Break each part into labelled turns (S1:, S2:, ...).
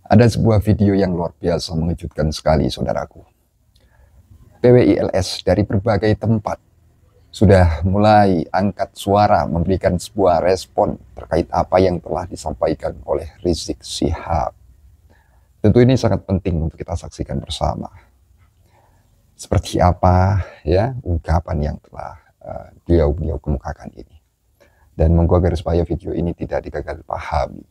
S1: Ada sebuah video yang luar biasa mengejutkan sekali, saudaraku. PWI-LS dari berbagai tempat sudah mulai angkat suara memberikan sebuah respon terkait apa yang telah disampaikan oleh Rizik Syihab. Tentu ini sangat penting untuk kita saksikan bersama. Seperti apa ya ungkapan yang telah beliau kemukakan ini. Dan monggo agar supaya video ini tidak digagal pahami,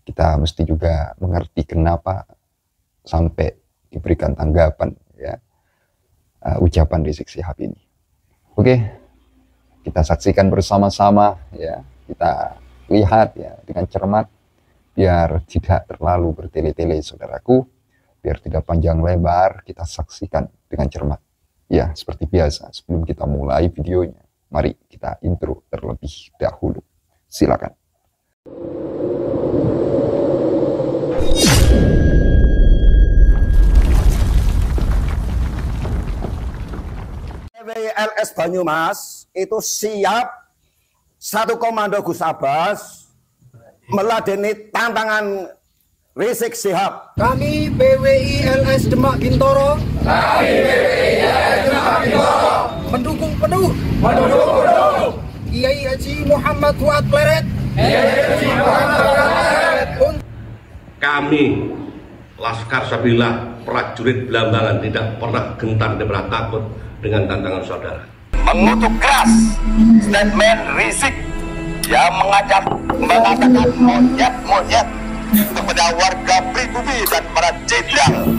S1: kita mesti juga mengerti kenapa sampai diberikan tanggapan ya ucapan Rizik Syihab ini. Oke, kita saksikan bersama-sama ya, kita lihat ya dengan cermat biar tidak terlalu bertele-tele, saudaraku, biar tidak panjang lebar, kita saksikan dengan cermat. Ya, seperti biasa, sebelum kita mulai videonya, mari kita intro terlebih dahulu. Silakan.
S2: PWI-LS Banyumas itu siap satu komando Gus Abbas meladeni tantangan Rizik Syihab.
S3: Kami PWI-LS Demak Bintoro mendukung penuh Kiai Haji Muhammad Fuad Kleret.
S4: Kami Laskar Sabilillah, prajurit Belambangan, tidak pernah gentar, tidak pernah takut dengan tantangan saudara.
S5: Mengutuk keras statement Rizik yang mengatakan monyet-monyet kepada warga pribumi dan para jenderal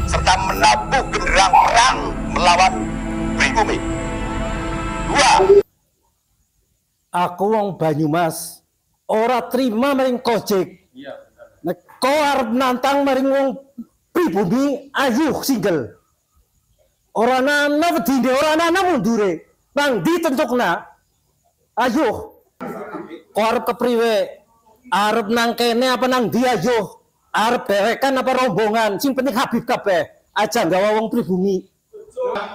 S5: serta menabuh genderang perang melawan pribumi. Dua,
S3: Aku wong Banyumas ora terima maring Kojek. Nek kau arep nantang maring wong pribumi, ayo single. Ora ana wedine, ora ana mundure. Bang ditentukna. Ayo. Kau arep kepriwe? Arep nang kene apa nang ndi ayo? Arep dewekan apa rombongan? Sing penting Habib kabeh. Aja gawa wong pribumi.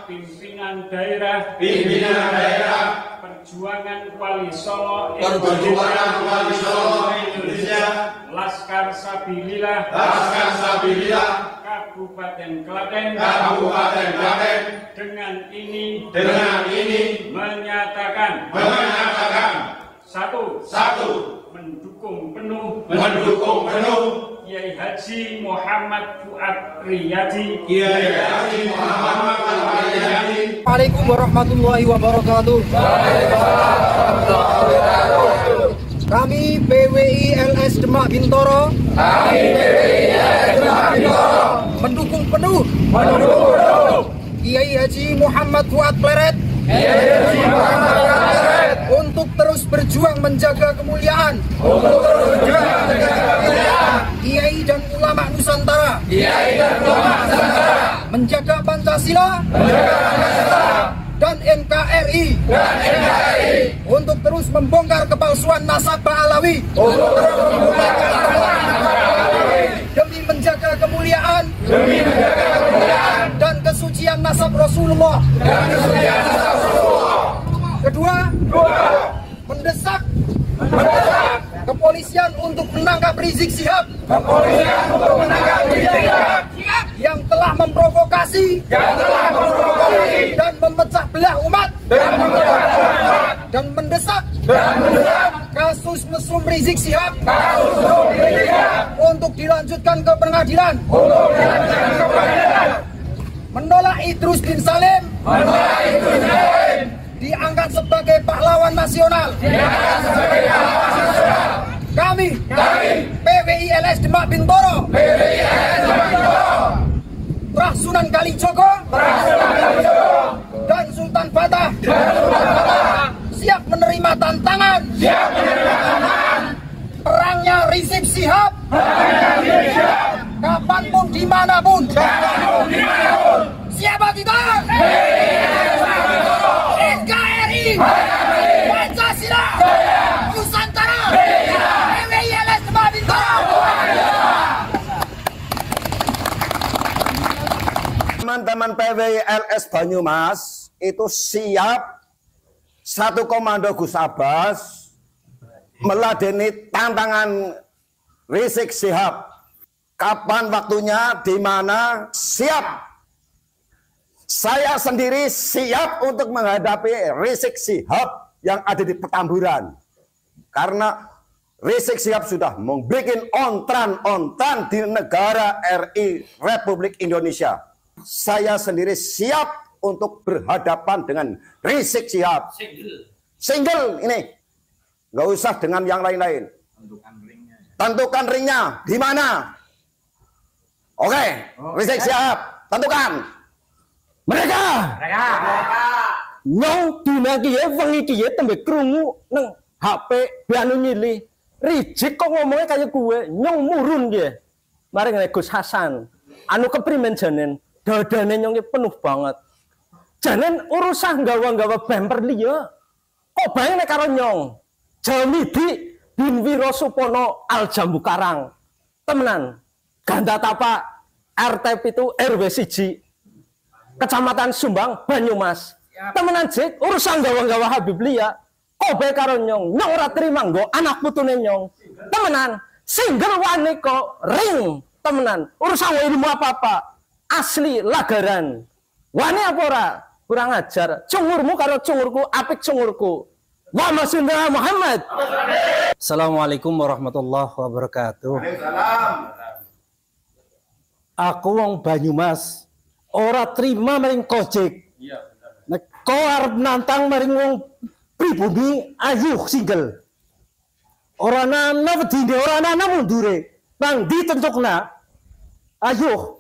S6: Pimpinan daerah, Perjuangan Wali Songo Indonesia, Laskar Sabilillah, Kabupaten Klaten, dengan ini menyatakan satu, mendukung penuh Kiai Haji Muhammad Fuad Riyadi.
S3: Assalamualaikum warahmatullahi wabarakatuh. Kami PWI-LS Demak Bintoro mendukung penuh Kiai Haji Muhammad Fuad Kleret untuk terus berjuang menjaga kemuliaan Kiai dan ulama Nusantara, menjaga Pancasila dan NKRI, untuk terus membongkar kepalsuan nasabah Alawi, demi menjaga kemuliaan dan kesucian nasab Rasulullah. Kedua, mendesak kepolisian untuk menangkap Rizik Syihab yang telah memprovokasi dan memecah belah umat, dan mendesak kasus mesum Rizik Syihab untuk dilanjutkan ke pengadilan. Menolak Idrus bin Salim diangkat sebagai pahlawan nasional. Kami PWI-LS Demak Bintoro, Trah Sunan Kalijogo dan Sultan Fatah siap menerima tantangan perangnya Rizik Syihab kapanpun dimanapun. Siapa kita? NKRI, Pancasila, Nusantara, PWI-LS Demak Bintoro.
S2: Teman-teman PWI-LS Banyumas itu siap satu komando Gus Abbas meladeni tantangan Rizik Syihab. Kapan waktunya, di mana, siap. Saya sendiri siap untuk menghadapi Rizik Syihab yang ada di Petamburan. Karena Rizik Syihab sudah membuat ontran-ontran di negara RI Republik Indonesia. Saya sendiri siap untuk berhadapan dengan Rizik Syihab. Single ini. Nggak usah dengan yang lain-lain. Tentukan ringnya. Di mana? Oke, Rizik Syihab, tentukan.
S3: Mereka. Nyong dina kiye wengi kiye tembe krungu nang HP bianu nyili. Rizik kok ngomongnya kayak gue, nyong murun dia. Mari ngene Gus Hasan. Anu keprimen janen, dadane nyong penuh banget. Janen urusan gawa-gawa bumper liya. Kok bae nek karo nyong. Jamidi bin Wirosupono Al Jambu Karang. Temenan. Ganda Tapa RT itu RW 1 Kecamatan Sumbang Banyumas. Temenan Jik urusan gawa-gawa Habib Lia. Kobe karo nyong ora terima nggo anak putune nyong. Temenan single wani kok ring. Temenan urusan ilmu apa-apa asli lagaran. Wani apa ora? Kurang ajar. Cungurmu karo cungurku apik cungurku. Wa Rasulullah Muhammad. Assalamualaikum warahmatullahi wabarakatuh. Aku wong Banyumas ora terima maring Kojek. Nek kau arep nantang maring wong pribumi ayuh single. Ora ana wedine, ora ana mundure. Bang ditentukna. Ayuh.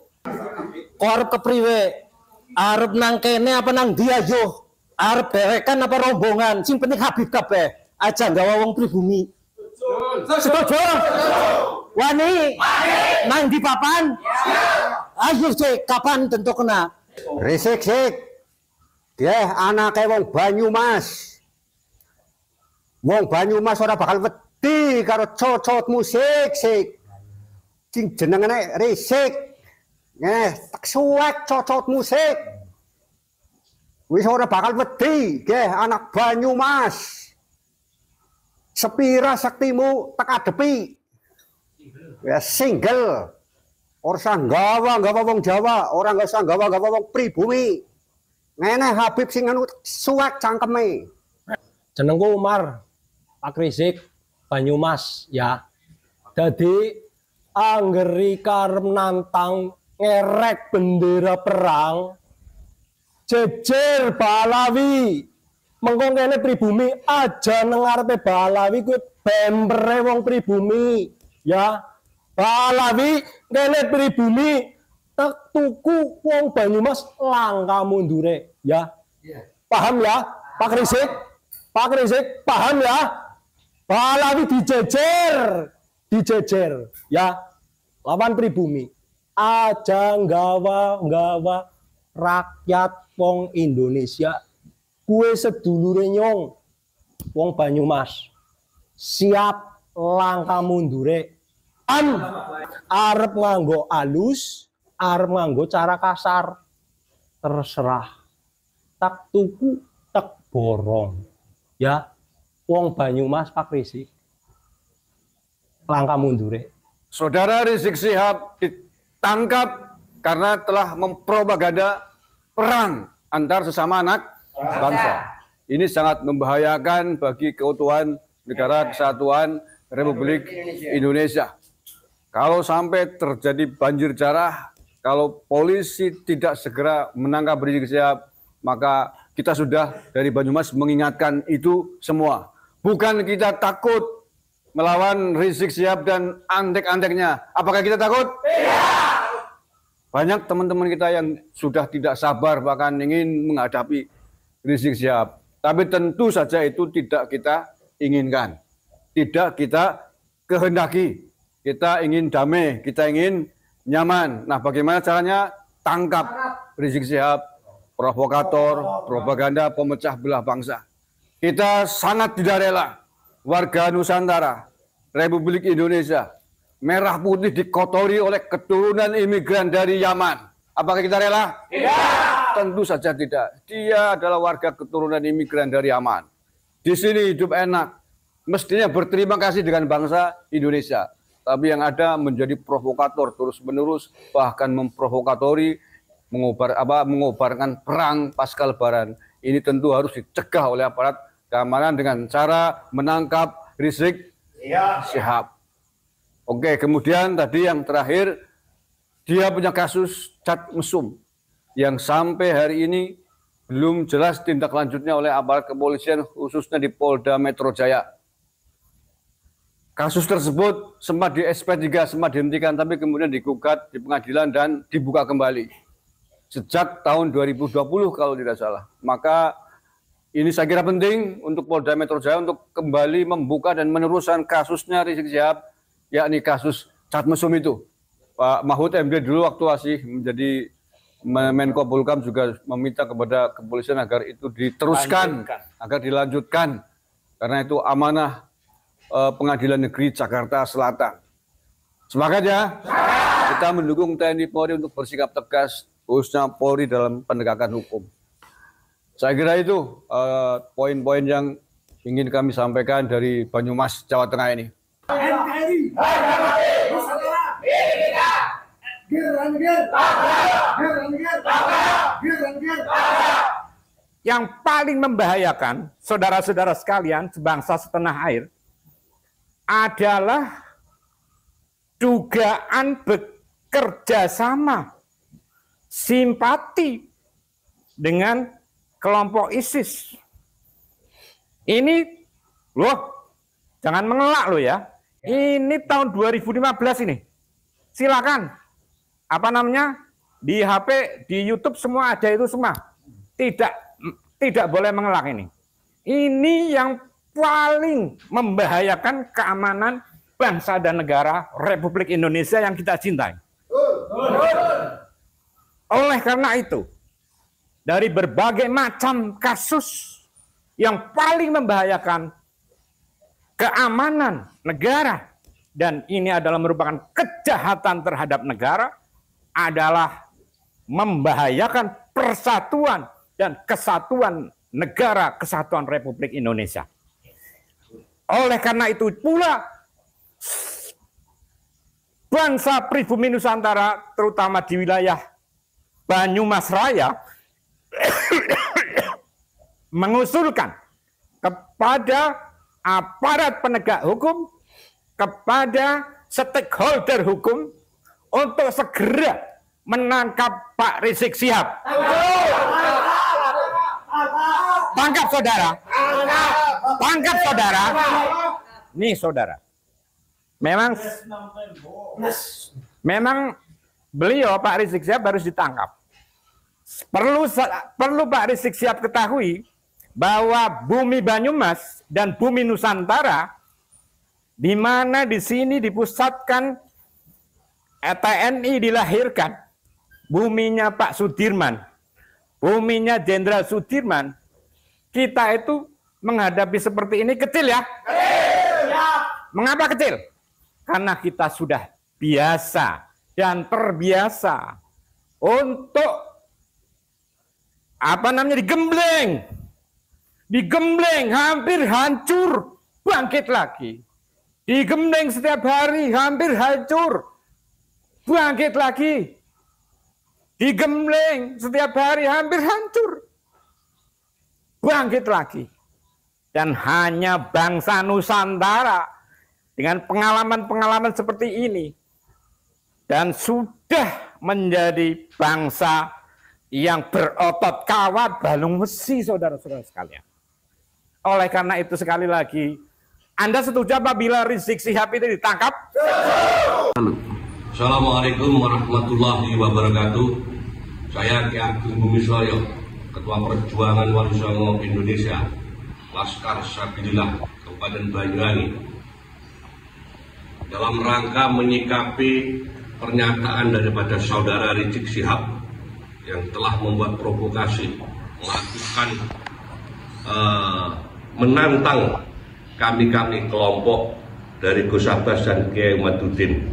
S3: Kau arep kepriwe? Arep nang kene apa nang ndi ayuh? Arep dewekan apa rombongan? Sing penting Habib kabeh. Aja gawa wong pribumi. Setuju? Wani. Nang di papan? Ayo cek kapan tentu kena.
S7: Rizik sik. Dia anake wong Banyumas. Wong Banyumas ora bakal wedi karo cocot musik sik. Sing jenengane Rizik. Tak suwek cocot musik. Wis ora bakal wedi, nggih anak Banyumas. Sepira saktimu tak adepi. Ya single. Ora gawa wong Jawa, ora enggak usah gawa wong pribumi. Ngene Habib sing anu suwek cangkeme.
S3: Jenengku Umar. Pak Rizik Banyumas ya. Dadi anggeri karep nantang ngerek bendera perang jejer Balawi. Mengko kene pribumi aja nang ngarepe Balawi kuwi bempere wong pribumi ya. Balawi kene pribumi tak tuku wong Banyumas langka mundure ya. Paham ya Pak Rizik? Pak Rizik paham ya? Balawi dijejer ya lawan pribumi. Aja nggawa rakyat wong Indonesia. Kue sedulure nyong wong Banyumas siap langka mundure. Arep nganggo alus, arep nganggo cara kasar, terserah. Tak tuku, tak borong. Ya, wong Banyumas Pak Rizik langka mundure.
S8: Saudara Rizik Syihab ditangkap karena telah mempropaganda perang antar sesama anak bangsa. Ini sangat membahayakan bagi keutuhan negara kesatuan Republik Indonesia. Kalau sampai terjadi banjir darah, kalau polisi tidak segera menangkap Rizik Syihab, maka kita sudah dari Banyumas mengingatkan itu semua. Bukan kita takut melawan Rizik Syihab dan antek-anteknya. Apakah kita takut? Tidak. Banyak teman-teman kita yang sudah tidak sabar bahkan ingin menghadapi Rizik Syihab. Tapi tentu saja itu tidak kita inginkan. Tidak kita kehendaki. Kita ingin damai, kita ingin nyaman. Nah, bagaimana caranya? Tangkap Rizik Syihab, provokator, propaganda, pemecah belah bangsa. Kita sangat tidak rela warga Nusantara, Republik Indonesia, merah putih dikotori oleh keturunan imigran dari Yaman. Apakah kita rela? Tidak. Tentu saja tidak. Dia adalah warga keturunan imigran dari Yaman. Di sini hidup enak. Mestinya berterima kasih dengan bangsa Indonesia. tapi yang ada menjadi provokator terus-menerus, bahkan memprovokatori, mengobarkan perang pasca Lebaran. Ini tentu harus dicegah oleh aparat keamanan dengan cara menangkap Rizik Syihab. Oke, kemudian tadi yang terakhir, dia punya kasus cat mesum yang sampai hari ini belum jelas tindak lanjutnya oleh aparat kepolisian, khususnya di Polda Metro Jaya. Kasus tersebut sempat di SP3, sempat dihentikan, tapi kemudian digugat di pengadilan dan dibuka kembali. Sejak tahun 2020 kalau tidak salah. Maka ini saya kira penting untuk Polda Metro Jaya untuk kembali membuka dan meneruskan kasusnya Rizik Syihab, yakni kasus cat mesum itu. Pak Mahfud MD dulu waktu masih menjadi Menko Polhukam juga meminta kepada kepolisian agar itu diteruskan, agar dilanjutkan. Karena itu amanah Pengadilan Negeri Jakarta Selatan. Semangat ya. Kita mendukung TNI Polri untuk bersikap tegas, khususnya Polri dalam penegakan hukum. Saya kira itu poin-poin yang ingin kami sampaikan dari Banyumas, Jawa Tengah ini.
S9: Yang paling membahayakan, saudara-saudara sekalian, sebangsa setanah air, adalah dugaan bekerja sama, simpati dengan kelompok ISIS. Ini, loh, jangan mengelak loh ya. Ini tahun 2015 ini. Silakan, di HP, di YouTube semua ada itu semua. Tidak boleh mengelak ini. Ini yang paling membahayakan keamanan bangsa dan negara Republik Indonesia yang kita cintai. Oleh karena itu, dari berbagai macam kasus yang paling membahayakan keamanan negara, dan ini adalah merupakan kejahatan terhadap negara, adalah membahayakan persatuan dan kesatuan negara Kesatuan Republik Indonesia. Oleh karena itu pula, bangsa pribumi Nusantara, terutama di wilayah Banyumas Raya, mengusulkan kepada aparat penegak hukum, kepada stakeholder hukum, untuk segera menangkap Pak Rizik Syihab. Tangkap saudara. Tangkap saudara. Nih saudara. Memang beliau Pak Rizik Syihab harus ditangkap. Perlu Pak Rizik Syihab ketahui bahwa bumi Banyumas dan bumi Nusantara, di mana di sini dipusatkan TNI dilahirkan, buminya Pak Sudirman, buminya Jenderal Sudirman, kita itu menghadapi seperti ini kecil ya. Mengapa kecil? Karena kita sudah biasa dan terbiasa untuk digembleng, hampir hancur, bangkit lagi. Digembleng setiap hari, hampir hancur, bangkit lagi. Digembleng setiap hari, hampir hancur, bangkit lagi. Dan hanya bangsa Nusantara dengan pengalaman-pengalaman seperti ini, dan sudah menjadi bangsa yang berotot kawat balung besi, saudara-saudara sekalian. Oleh karena itu sekali lagi, Anda setuju apabila Rizik Syihab itu ditangkap?
S4: Assalamualaikum warahmatullahi wabarakatuh. Saya Ki Ageng Bumisloyo, Ketua Perjuangan Wali Songo Indonesia, Laskar Sabilillah Kabupaten Banyuwangi, dalam rangka menyikapi pernyataan daripada saudara Rizik Syihab yang telah membuat provokasi, melakukan menantang kami kelompok dari Gus Abbas dan Kiai Madudin,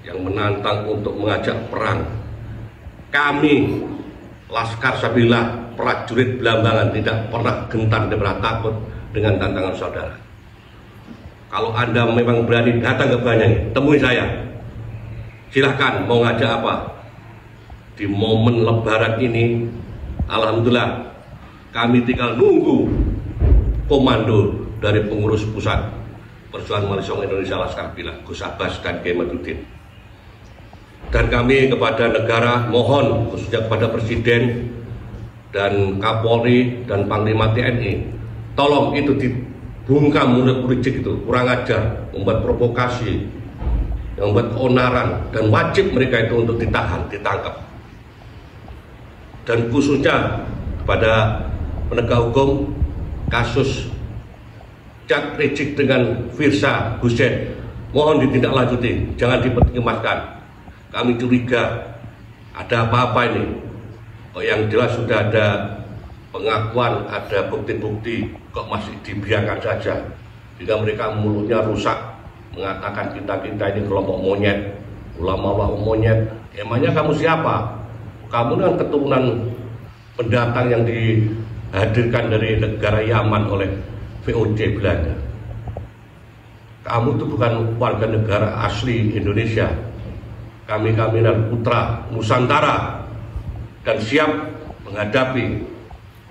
S4: yang menantang untuk mengajak perang. Kami Laskar Sabilillah, prajurit Blambangan, tidak pernah gentar, tidak pernah takut dengan tantangan saudara. Kalau Anda memang berani datang ke Banyuwangi, temui saya. Silahkan mau ngajak apa. Di momen Lebaran ini, alhamdulillah, kami tinggal nunggu komando dari pengurus pusat Perjuangan Wali Songo Indonesia Laskar Bila, Gus Abbas dan Kiai Madudin. Dan kami kepada negara mohon, khususnya kepada Presiden dan Kapolri dan Panglima TNI, tolong itu dibungkam mulut politik itu, kurang ajar, membuat provokasi, yang membuat keonaran, dan wajib mereka itu untuk ditahan, ditangkap. Dan khususnya kepada penegak hukum, kasus Cak Rizik dengan Firsa Hussein, mohon ditindaklanjuti, jangan dipertimbangkan. Kami curiga ada apa-apa ini. Oh, yang jelas sudah ada pengakuan, ada bukti-bukti, kok masih dibiarkan saja. Jika mereka mulutnya rusak, mengatakan kita ini kelompok monyet, ulama monyet. Emangnya kamu siapa? Kamu kan keturunan pendatang yang dihadirkan dari negara Yaman oleh VOC Belanda. Kamu itu bukan warga negara asli Indonesia. Kami adalah putra Nusantara dan siap menghadapi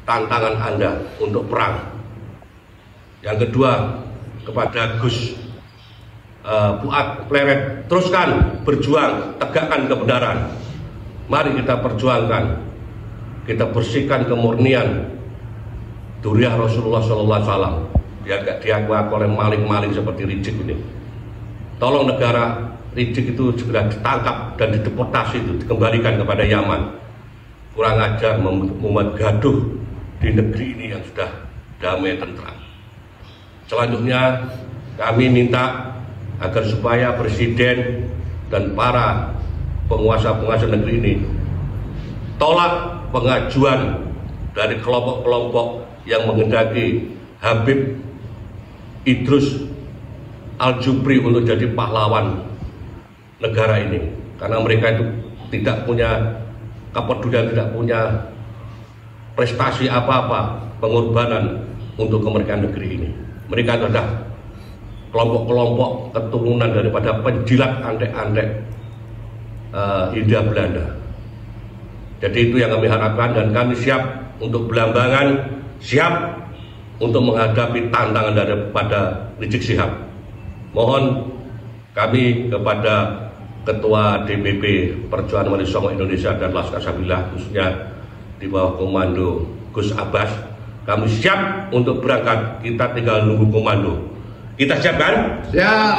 S4: tantangan Anda untuk perang. Yang kedua, kepada Gus Fuad Pleret, teruskan berjuang, tegakkan kebenaran. Mari kita perjuangkan, kita bersihkan kemurnian Duriah Rasulullah SAW. Dia gak diakui oleh maling-maling seperti Rizik ini. Tolong negara Rizik itu segera ditangkap dan dideportasi, itu dikembalikan kepada Yaman. Kurang ajar membuat gaduh di negeri ini yang sudah damai tentram. Selanjutnya kami minta agar supaya Presiden dan para penguasa-penguasa negeri ini tolak pengajuan dari kelompok-kelompok yang menghendaki Habib Idrus Al-Jubri untuk jadi pahlawan negara ini, karena mereka itu tidak punya kepedulian, tidak punya prestasi apa-apa, pengorbanan untuk kemerdekaan negeri ini. Mereka adalah kelompok-kelompok keturunan daripada penjilat antek-antek Hindia Belanda. Jadi itu yang kami harapkan, dan kami siap untuk Belambangan, siap untuk menghadapi tantangan daripada Rizik Syihab. Mohon kami kepada Ketua DPP Perjuangan Wali Songo Indonesia dan Laskar Sabilah, khususnya di bawah komando Gus Abbas, kami siap untuk berangkat. Kita tinggal nunggu komando. Kita siap kan? Siap.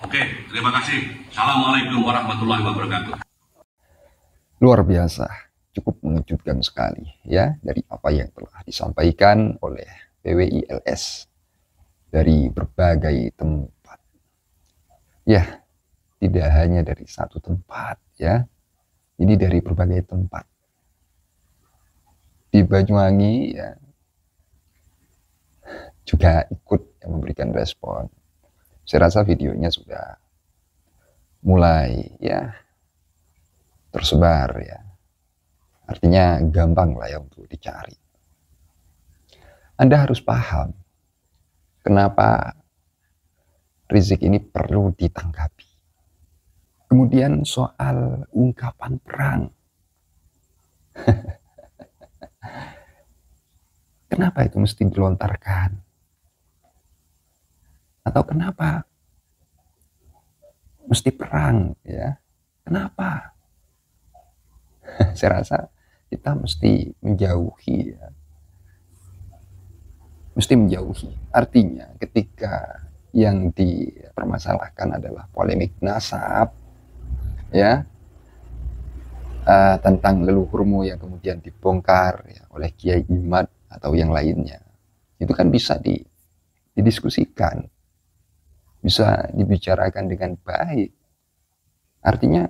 S4: Oke, terima kasih. Assalamualaikum warahmatullahi wabarakatuh.
S1: Luar biasa, cukup mengejutkan sekali ya dari apa yang telah disampaikan oleh PWILS dari berbagai tempat. Ya, tidak hanya dari satu tempat ya, ini dari berbagai tempat. Di Banyuwangi ya juga ikut yang memberikan respon. Saya rasa videonya sudah mulai ya tersebar ya, artinya gampang lah ya untuk dicari. Anda harus paham kenapa Rizik ini perlu ditanggapi. Kemudian soal ungkapan perang. Kenapa itu mesti dilontarkan? Atau kenapa mesti perang ya? Kenapa? Saya rasa kita mesti menjauhi ya. Mesti menjauhi. Artinya ketika yang dipermasalahkan adalah polemik nasab ya, tentang leluhurmu yang kemudian dibongkar ya, oleh Kiai Imad atau yang lainnya, itu kan bisa didiskusikan, bisa dibicarakan dengan baik. Artinya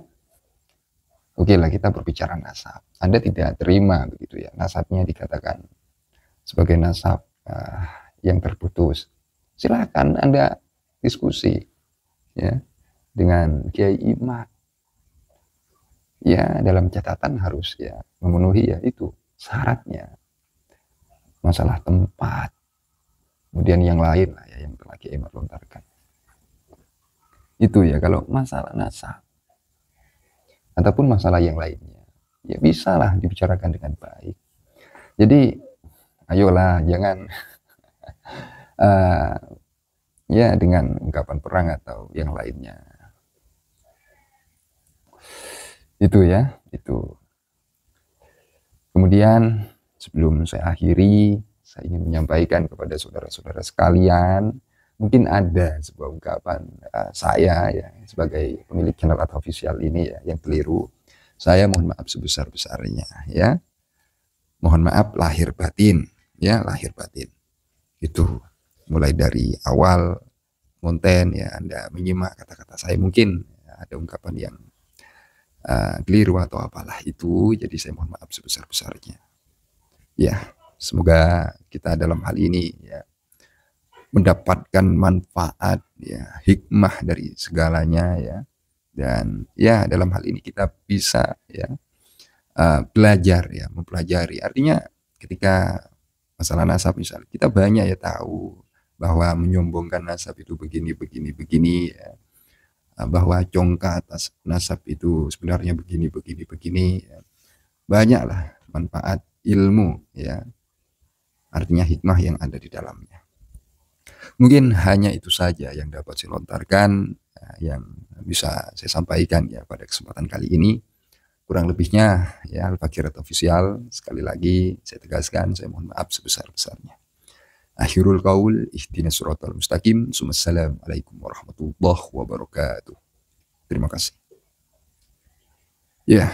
S1: oke lah, kita berbicara nasab. Anda tidak terima begitu ya, nasabnya dikatakan sebagai nasab yang terputus. Silakan Anda diskusi ya dengan Kiai Imad. Ya, dalam catatan harus ya memenuhi ya itu syaratnya. Masalah tempat. Kemudian yang lain lah ya yang telah Kiai Imad lontarkan. Itu ya kalau masalah nasab ataupun masalah yang lainnya, ya bisalah dibicarakan dengan baik. Jadi ayolah jangan ya dengan ungkapan perang atau yang lainnya. Itu ya, itu. Kemudian sebelum saya akhiri, saya ingin menyampaikan kepada saudara-saudara sekalian, mungkin ada sebuah ungkapan saya ya sebagai pemilik channel atau official ini ya yang keliru. Saya mohon maaf sebesar-besarnya ya. Mohon maaf lahir batin ya, lahir batin. Itu mulai dari awal konten ya Anda menyimak kata-kata saya mungkin ya, ada ungkapan yang keliru atau apalah itu, jadi saya mohon maaf sebesar-besarnya. Ya, semoga kita dalam hal ini ya mendapatkan manfaat ya, hikmah dari segalanya ya. Dan ya dalam hal ini kita bisa ya belajar ya, mempelajari. Artinya ketika masalah nasab misalnya, kita banyak ya tahu bahwa menyombongkan nasab itu begini ya. Bahwa congkak atas nasab itu sebenarnya begini ya. Banyaklah manfaat ilmu ya, artinya hikmah yang ada di dalamnya. Mungkin hanya itu saja yang dapat saya lontarkan, yang bisa saya sampaikan ya pada kesempatan kali ini. Kurang lebihnya ya Al-Fakirat Official, sekali lagi saya tegaskan, saya mohon maaf sebesar-besarnya. Akhirul qaul, ihdinas siratal mustaqim. Assalamualaikum warahmatullahi wabarakatuh. Terima kasih. Ya.